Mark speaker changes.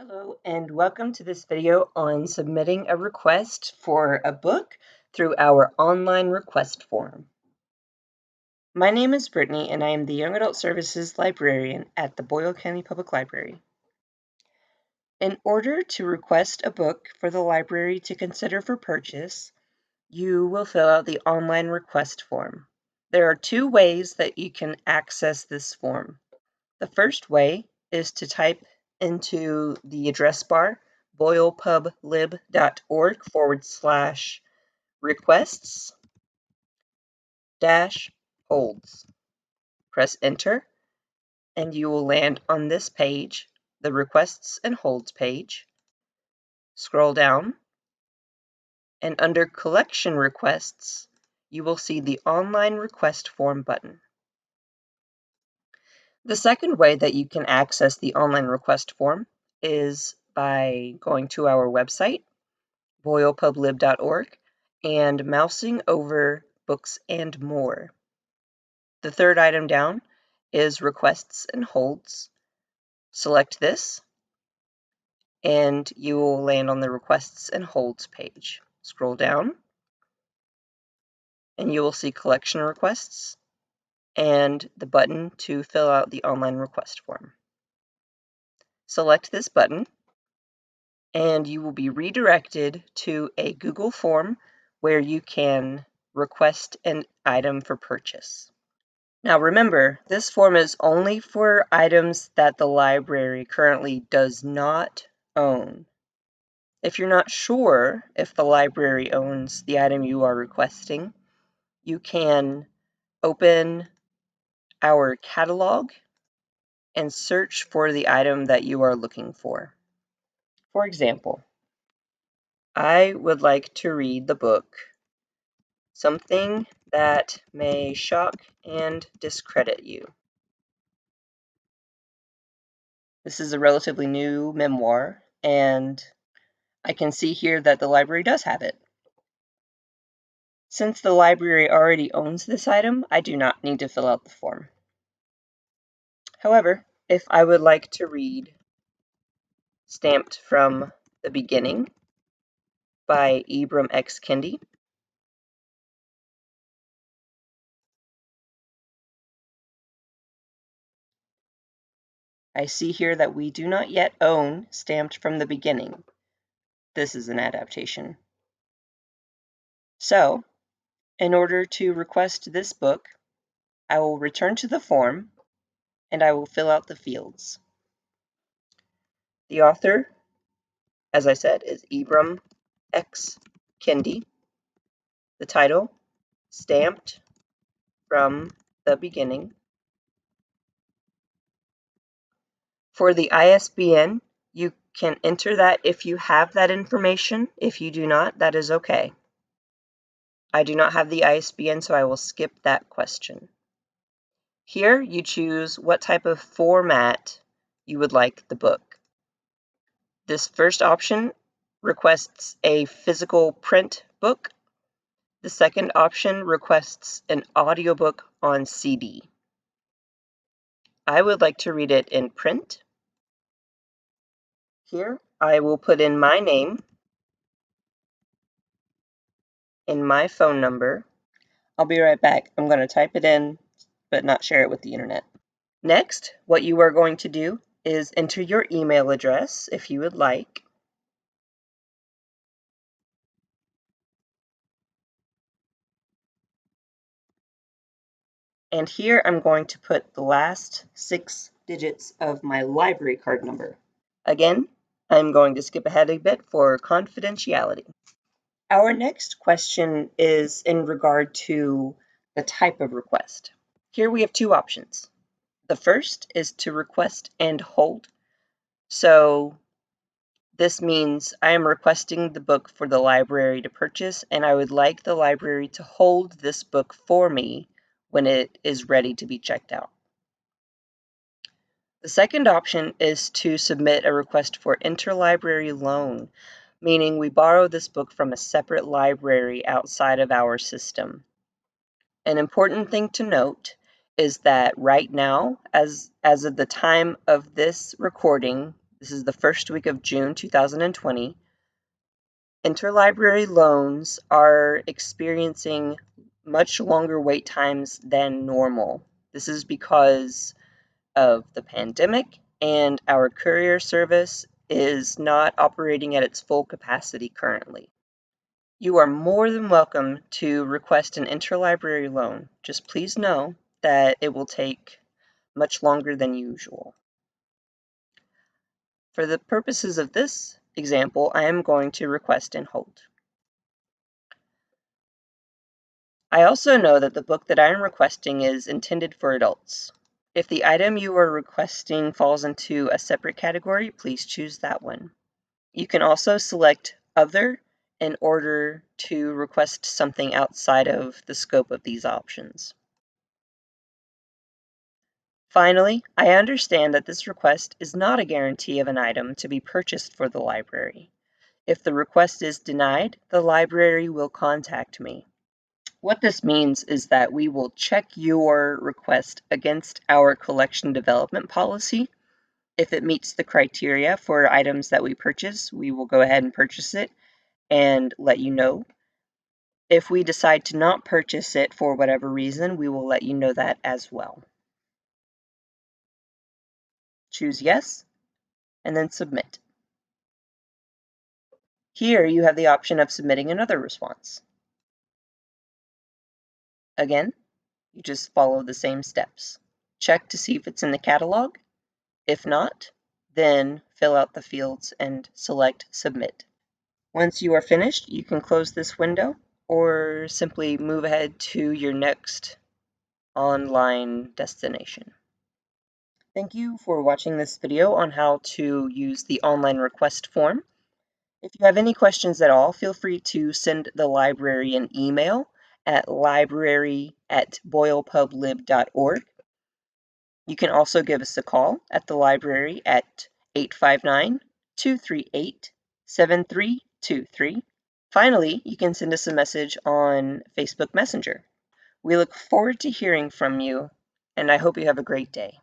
Speaker 1: Hello and welcome to this video on submitting a request for a book through our online request form. My name is Brittany and I am the Young Adult Services Librarian at the Boyle County Public Library. In order to request a book for the library to consider for purchase, you will fill out the online request form. There are two ways that you can access this form. The first way is to type into the address bar boylepublib.org/requests-holds. Press enter and you will land on this page, the requests and holds page. Scroll down and under collection requests, you will see the online request form button. The second way that you can access the online request form is by going to our website, boylepublib.org, and mousing over Books and More. The third item down is Requests and Holds. Select this, and you will land on the Requests and Holds page. Scroll down, and you will see Collection Requests and the button to fill out the online request form. Select this button, and you will be redirected to a Google form where you can request an item for purchase. Now remember, this form is only for items that the library currently does not own. If you're not sure if the library owns the item you are requesting, you can open our catalog and search for the item that you are looking for. For example, I would like to read the book Something That May Shock and Discredit You. This is a relatively new memoir, and I can see here that the library does have it. Since the library already owns this item, I do not need to fill out the form. However, if I would like to read Stamped from the Beginning by Ibram X. Kendi, I see here that we do not yet own Stamped from the Beginning. This is an adaptation. So, in order to request this book, I will return to the form and I will fill out the fields. The author, as I said, is Ibram X. Kendi. The title, Stamped from the Beginning. For the ISBN, you can enter that if you have that information. If you do not, that is okay. I do not have the ISBN, so I will skip that question. Here, you choose what type of format you would like the book. This first option requests a physical print book. The second option requests an audiobook on CD. I would like to read it in print. Here, I will put in my name and my phone number. I'll be right back. I'm going to type it in, but not share it with the internet. Next, what you are going to do is enter your email address if you would like. And here I'm going to put the last 6 digits of my library card number. Again, I'm going to skip ahead a bit for confidentiality. Our next question is in regard to the type of request. Here we have 2 options. The first is to request and hold. So this means I am requesting the book for the library to purchase, and I would like the library to hold this book for me when it is ready to be checked out. The second option is to submit a request for interlibrary loan, meaning we borrow this book from a separate library outside of our system. An important thing to note is that right now, as of the time of this recording, This is the first week of June 2020. Interlibrary loans are experiencing much longer wait times than normal. This is because of the pandemic, and our courier service is not operating at its full capacity currently. You are more than welcome to request an interlibrary loan. Just please know that it will take much longer than usual. For the purposes of this example, I am going to request and hold. I also know that the book that I am requesting is intended for adults. If the item you are requesting falls into a separate category, please choose that one. You can also select Other in order to request something outside of the scope of these options. Finally, I understand that this request is not a guarantee of an item to be purchased for the library. If the request is denied, the library will contact me. What this means is that we will check your request against our collection development policy. If it meets the criteria for items that we purchase, we will go ahead and purchase it and let you know. If we decide to not purchase it for whatever reason, we will let you know that as well. Choose Yes, and then Submit. Here you have the option of submitting another response. Again, you just follow the same steps. Check to see if it's in the catalog. If not, then fill out the fields and select Submit. Once you are finished, you can close this window or simply move ahead to your next online destination. Thank you for watching this video on how to use the online request form. If you have any questions at all, feel free to send the library an email at library@boylepublib.org. You can also give us a call at the library at 859-238-7323. Finally, you can send us a message on Facebook Messenger. We look forward to hearing from you, and I hope you have a great day.